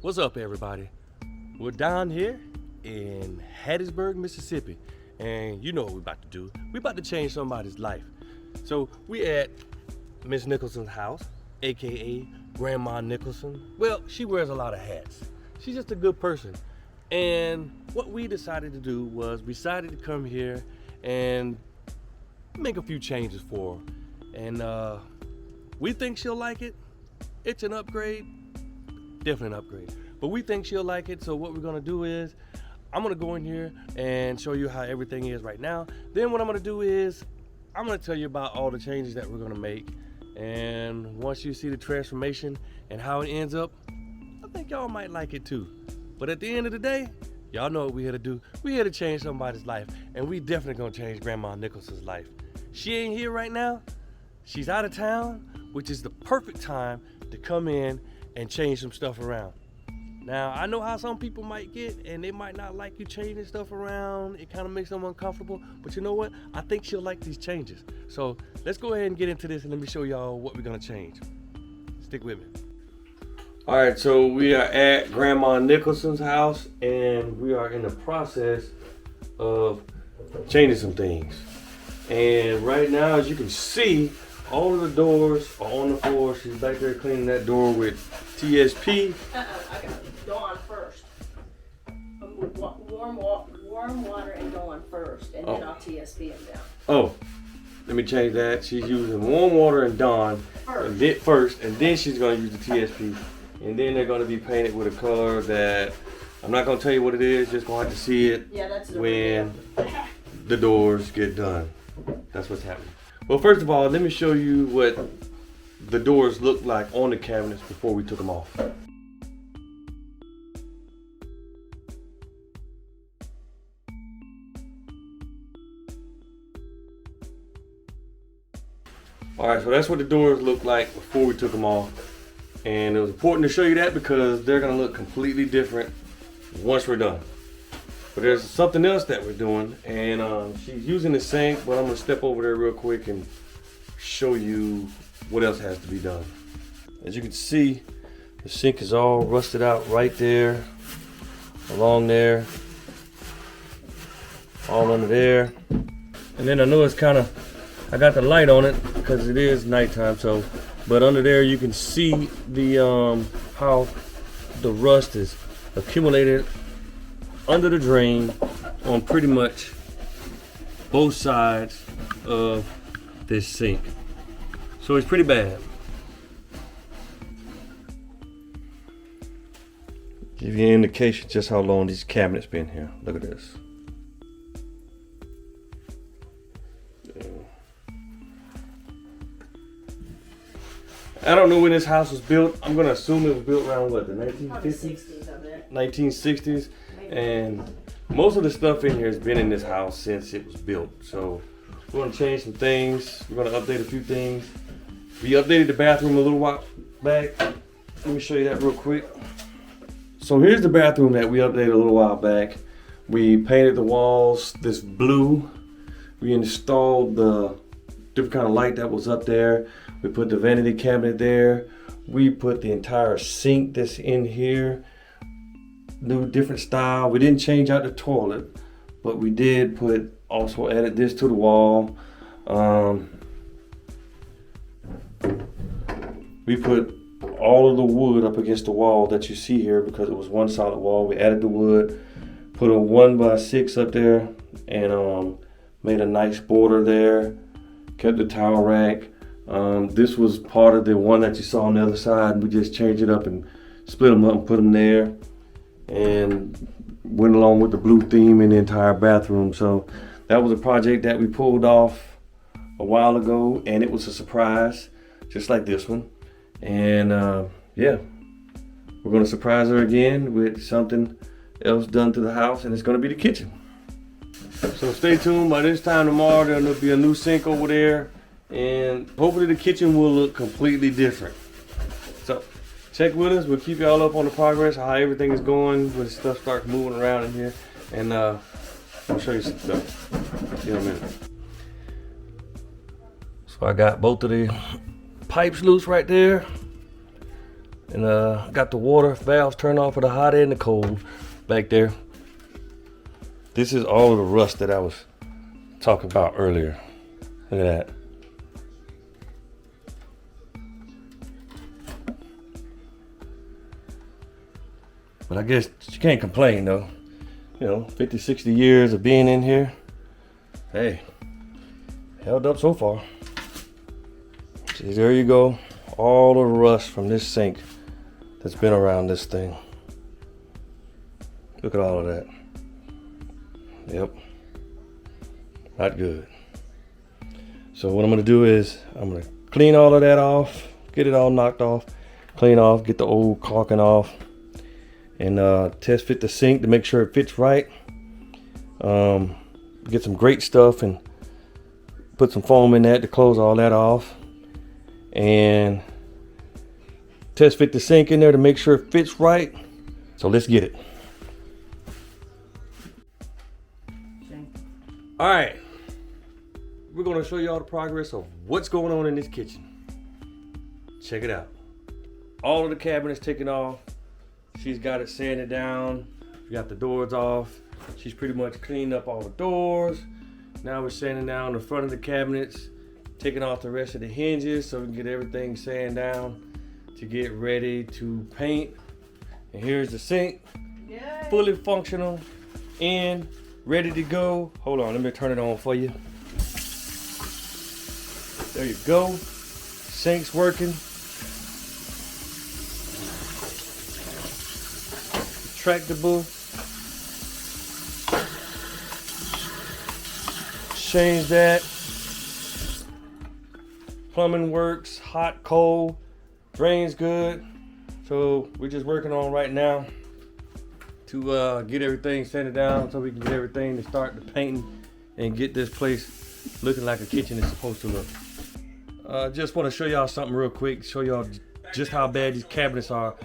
What's up, everybody? We're down here in Hattiesburg, Mississippi, and you know what we're about to do. We're about to change somebody's life. So we at Miss Nicholson's house, aka Grandma Nicholson. Well, she wears a lot of hats. She's just a good person. And what we decided to do was we decided to come here and make a few changes for her. And we think she'll like it. It's an upgrade. Definitely an upgrade. But we think she'll like it, so what we're gonna do is I'm gonna go in here and show you how everything is right now. Then what I'm gonna do is I'm gonna tell you about all the changes that we're gonna make. And once you see the transformation and how it ends up, I think y'all might like it too. But at the end of the day, y'all know what we're here to do. We're here to change somebody's life, and we definitely gonna change Grandma Nicholson's life. She ain't here right now. She's out of town, which is the perfect time to come in and change some stuff around. Now, I know how some people might get, and they might not like you changing stuff around. It kind of makes them uncomfortable, but you know what? I think she'll like these changes. So let's go ahead and get into this, and let me show y'all what we're gonna change. Stick with me. All right, so we are at Grandma Nicholson's house, and we are in the process of changing some things. And right now, as you can see, all of the doors are on the floor. She's back there cleaning that door with TSP. I got Dawn first. Warm water and Dawn first, and then I'll TSP them down. Oh, let me change that. She's using warm water and Dawn first, and then she's going to use the TSP. And then they're going to be painted with a color that I'm not going to tell you what it is. Just going to have to see it when the doors get done. That's what's happening. Well, first of all, let me show you what the doors look like on the cabinets before we took them off. All right, so that's what the doors look like before we took them off. And it was important to show you that because they're gonna look completely different once we're done. But there's something else that we're doing, and she's using the sink, but I'm gonna step over there real quick and show you what else has to be done. As you can see, the sink is all rusted out right there, along there, all under there. And then I know it's I got the light on it because it is nighttime, but under there you can see the how the rust is accumulated under the drain on pretty much both sides of this sink. So it's pretty bad. Give you an indication just how long these cabinets been here. Look at this. I don't know when this house was built. I'm gonna assume it was built around what, the 1950s? 1960s. And most of the stuff in here has been in this house since it was built. So we're gonna change some things. We're gonna update a few things. We updated the bathroom a little while back. Let me show you that real quick. So here's the bathroom that we updated a little while back. We painted the walls this blue. We installed the different kind of light that was up there. We put the vanity cabinet there. We put the entire sink that's in here. New different style. We didn't change out the toilet, but we did also added this to the wall. We put all of the wood up against the wall that you see here because it was one solid wall. We added the wood, put a 1x6 up there, and made a nice border there. Kept the towel rack. This was part of the one that you saw on the other side. We just changed it up and split them up and put them there, and went along with the blue theme in the entire bathroom. So that was a project that we pulled off a while ago, and it was a surprise, just like this one. And yeah, we're gonna surprise her again with something else done to the house, and it's gonna be the kitchen. So stay tuned. By this time tomorrow, there'll be a new sink over there, and hopefully the kitchen will look completely different. So check with us. We'll keep y'all up on the progress, how everything is going when stuff starts moving around in here, and I'll show you some stuff in a minute. So I got both of the pipes loose right there, And got the water valves turned off for the hot and the cold back there. This is all of the rust that I was talking about earlier. Look at that. But I guess you can't complain though. You know, 50, 60 years of being in here. Hey, held up so far. See, there you go. All the rust from this sink that's been around this thing. Look at all of that. Yep. Not good. So what I'm gonna do is I'm gonna clean all of that off, get it all knocked off, clean off, get the old caulking off, and test fit the sink to make sure it fits right. Get some great stuff and put some foam in that to close all that off, and test fit the sink in there to make sure it fits right. So let's get it. All right, we're gonna show y'all the progress of what's going on in this kitchen. Check it out. All of the cabinets taken off. She's got it sanded down. We got the doors off. She's pretty much cleaned up all the doors. Now we're sanding down the front of the cabinets, taking off the rest of the hinges so we can get everything sanded down to get ready to paint. And here's the sink, fully functional and ready to go. Hold on, let me turn it on for you. There you go. Sink's working. Retractable. Change that. Plumbing works, hot, cold, drains good. So we're just working on right now to get everything sanded down so we can get everything to start the painting and get this place looking like a kitchen is supposed to look. Just want to show y'all something real quick, show y'all just how bad these cabinets are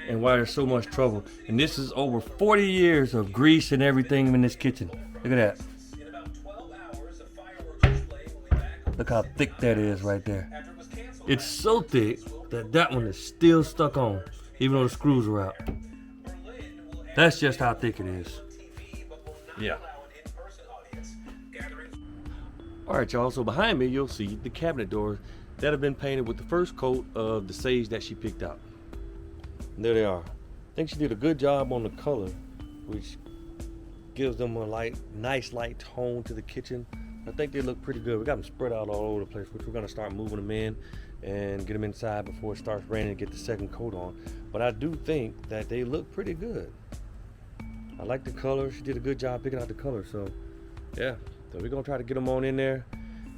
and why there's so much trouble. And this is over 40 years of grease and everything in this kitchen. Look at that. Look how thick that is right there. It's so thick that that one is still stuck on, even though the screws are out. That's just how thick it is. Yeah. All right, y'all, so behind me, you'll see the cabinet doors that have been painted with the first coat of the sage that she picked out. And there they are. I think she did a good job on the color, which gives them a nice light tone to the kitchen. I think they look pretty good. We got them spread out all over the place, which we're gonna start moving them in and get them inside before it starts raining and get the second coat on. But I do think that they look pretty good. I like the color. She did a good job picking out the color. So yeah, so we're gonna try to get them on in there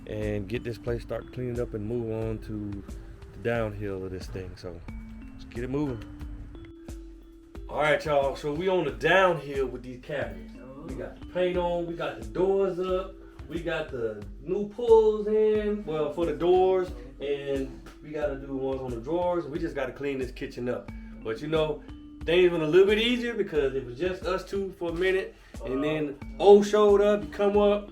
and get this place start cleaning up and move on to the downhill of this thing. So let's get it moving. All right, y'all, so we on the downhill with these cabinets. We got the paint on, we got the doors up, we got the new pulls in, well, for the doors, and we gotta do the ones on the drawers. We just gotta clean this kitchen up. But you know, things went a little bit easier because it was just us two for a minute, and then O showed up, he come up,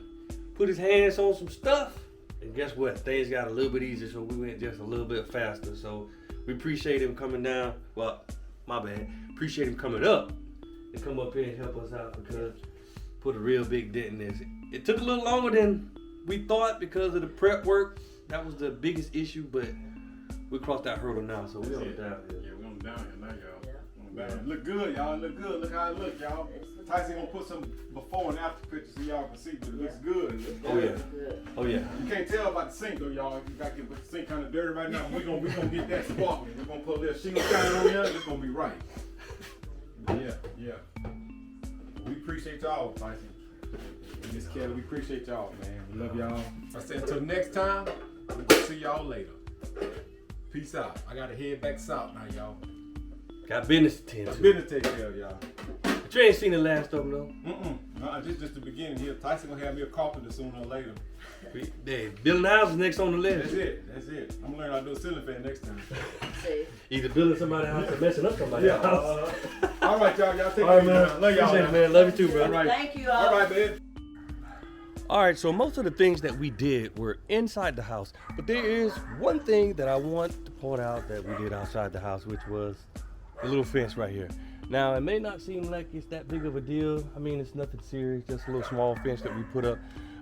put his hands on some stuff, and guess what? Things got a little bit easier, so we went just a little bit faster. So we appreciate him coming down. Well, my bad. Appreciate him coming up and come up here and help us out because put a real big dent in this. It took a little longer than we thought because of the prep work. That was the biggest issue, but we crossed that hurdle now, so we're on the downhill. Yeah, we're on the downhill now, y'all. Yeah. Look good, y'all. Look good. Look how it look, y'all. Tyson gonna put some before and after pictures so y'all can see, but it looks good. Oh yeah. Oh yeah. You can't tell about the sink though, y'all. You got to get the sink kind of dirty right now. We're gonna get that sparkling. We're gonna put a little shingle shine on there. It's gonna be right. Yeah. We appreciate y'all, Tyson. Miss Kelly, we appreciate y'all, man. We love y'all. I said until next time, we'll see y'all later. Peace out. I gotta head back south now, y'all. Got business to tend to. Got business to take care of, y'all. But you ain't seen the last of them though. This is just the beginning here. Tyson gonna have me a carpenter sooner or later. Building houses next on the list. That's it. I'm gonna learn how to do a ceiling fan next time. Either building somebody's house or messing up somebody's house. All right, y'all. Y'all take care. All right, man. Love y'all, man. Love you too, bro. Thank you all. All right, man. All right, so most of the things that we did were inside the house, but there is one thing that I want to point out that we did outside the house, which was the little fence right here. Now, it may not seem like it's that big of a deal. I mean, it's nothing serious, just a little small fence that we put up.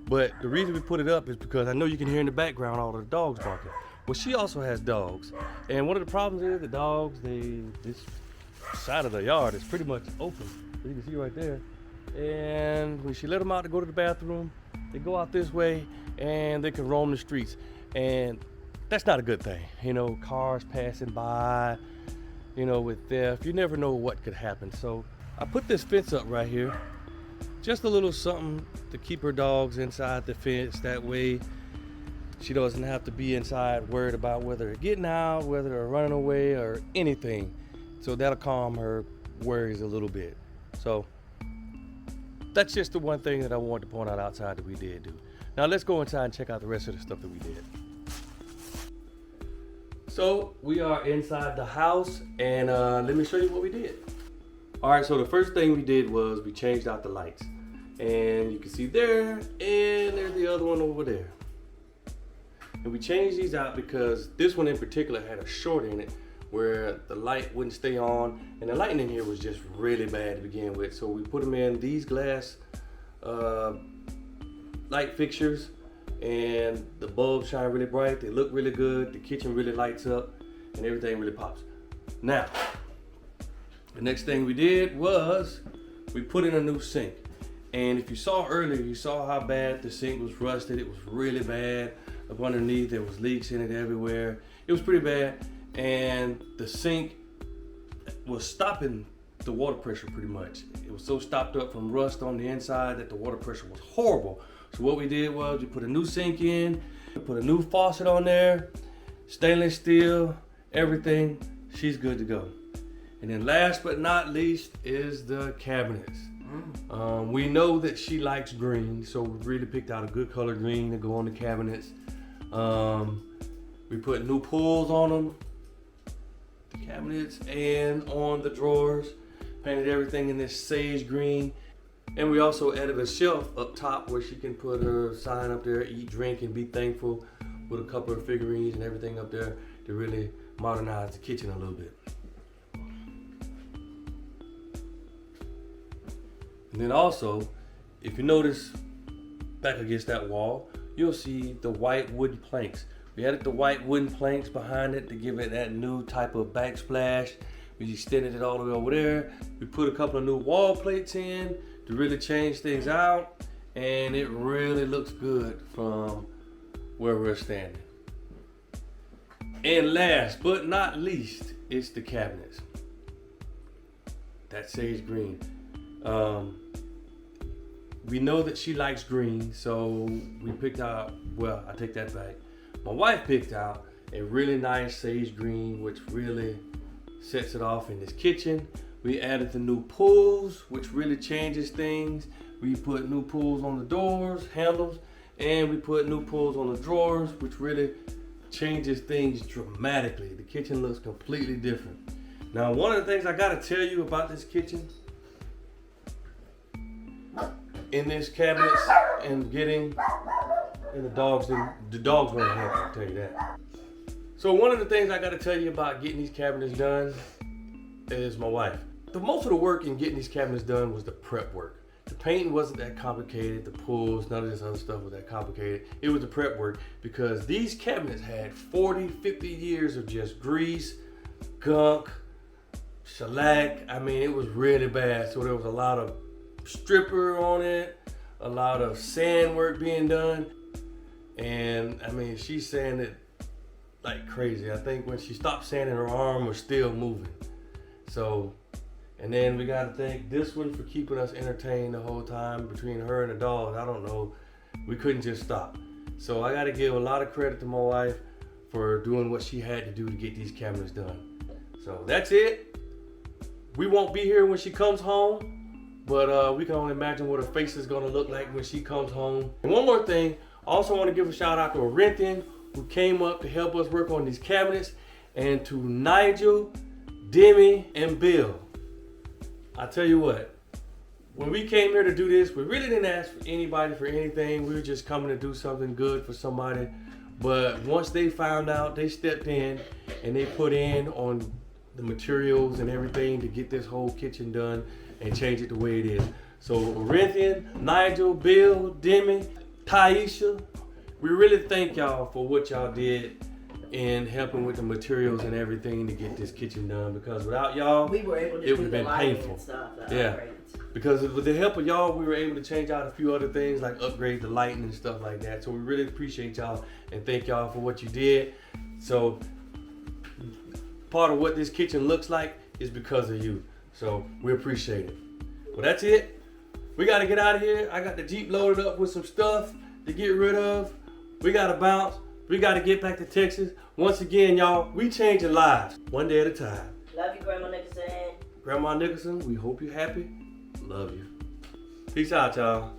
But the reason we put it up is because I know you can hear in the background all of the dogs barking. Well, she also has dogs. And one of the problems is the dogs, this side of the yard is pretty much open. You can see right there. And when she let them out to go to the bathroom, they go out this way and they can roam the streets. And that's not a good thing. You know, cars passing by, you know, with theft, you never know what could happen. So I put this fence up right here, just a little something to keep her dogs inside the fence. That way she doesn't have to be inside worried about whether they're getting out, whether they're running away or anything. So that'll calm her worries a little bit. So that's just the one thing that I wanted to point out outside that we did do. Now let's go inside and check out the rest of the stuff that we did. So we are inside the house, and let me show you what we did. All right, so the first thing we did was we changed out the lights. And you can see there, and there's the other one over there. And we changed these out because this one in particular had a short in it where the light wouldn't stay on, and the lighting in here was just really bad to begin with. So we put them in these glass light fixtures, and the bulbs shine really bright. They look really good. The kitchen really lights up, and everything really pops. Now, the next thing we did was we put in a new sink. And if you saw earlier, you saw how bad the sink was rusted. It was really bad. Up underneath, there was leaks in it everywhere. It was pretty bad. And the sink was stopping the water pressure pretty much. It was so stopped up from rust on the inside that the water pressure was horrible. So what we did was we put a new sink in, we put a new faucet on there, stainless steel, everything. She's good to go. And then last but not least is the cabinets. We know that she likes green, so we really picked out a good color green to go on the cabinets. We put new pulls on them, the cabinets, and on the drawers. Painted everything in this sage green. And we also added a shelf up top where she can put her sign up there, eat, drink, and be thankful, with a couple of figurines and everything up there to really modernize the kitchen a little bit. And then also, if you notice back against that wall, you'll see the white wooden planks. We added the white wooden planks behind it to give it that new type of backsplash. We extended it all the way over there. We put a couple of new wall plates in to really change things out, and it really looks good from where we're standing. And last but not least, it's the cabinets. That sage green. We know that she likes green, so we picked out, well, I take that back. My wife picked out a really nice sage green, which really sets it off in this kitchen. We added the new pulls, which really changes things. We put new pulls on the doors, handles, and we put new pulls on the drawers, which really changes things dramatically. The kitchen looks completely different. Now, one of the things I gotta tell you about this kitchen, in this cabinets and getting, and the dogs weren't happy, I'll tell you that. So one of the things I gotta tell you about getting these cabinets done is my wife. Most of the work in getting these cabinets done was the prep work. The painting wasn't that complicated, the pulls, none of this other stuff was that complicated. It was the prep work because these cabinets had 40, 50 years of just grease, gunk, shellac. I mean, it was really bad. So there was a lot of stripper on it, a lot of sand work being done. And I mean, she's sanding it like crazy. I think when she stopped sanding, her arm was still moving. So, and then we gotta thank this one for keeping us entertained the whole time between her and the dog. I don't know, we couldn't just stop. So I gotta give a lot of credit to my wife for doing what she had to do to get these cabinets done. So that's it. We won't be here when she comes home, but we can only imagine what her face is gonna look like when she comes home. And one more thing, I also wanna give a shout out to Oreanthian, who came up to help us work on these cabinets, and to Nigel, Demi, and Bill. I tell you what, when we came here to do this, we really didn't ask for anybody for anything. We were just coming to do something good for somebody. But once they found out, they stepped in and they put in on the materials and everything to get this whole kitchen done and change it the way it is. So Oreanthian, Nigel, Bill, Demi, Tyesha, we really thank y'all for what y'all did in helping with the materials and everything to get this kitchen done, because without y'all, We were able to it do would have the been lighting painful. and stuff. The Yeah. upgrades. Because with the help of y'all, we were able to change out a few other things like upgrade the lighting and stuff like that. So we really appreciate y'all and thank y'all for what you did. So part of what this kitchen looks like is because of you. So we appreciate it. Well, that's it. We got to get out of here. I got the Jeep loaded up with some stuff to get rid of. We got to bounce. We got to get back to Texas. Once again, y'all, we changing lives one day at a time. Love you, Grandma Nicholson. Grandma Nicholson, we hope you're happy. Love you. Peace out, y'all.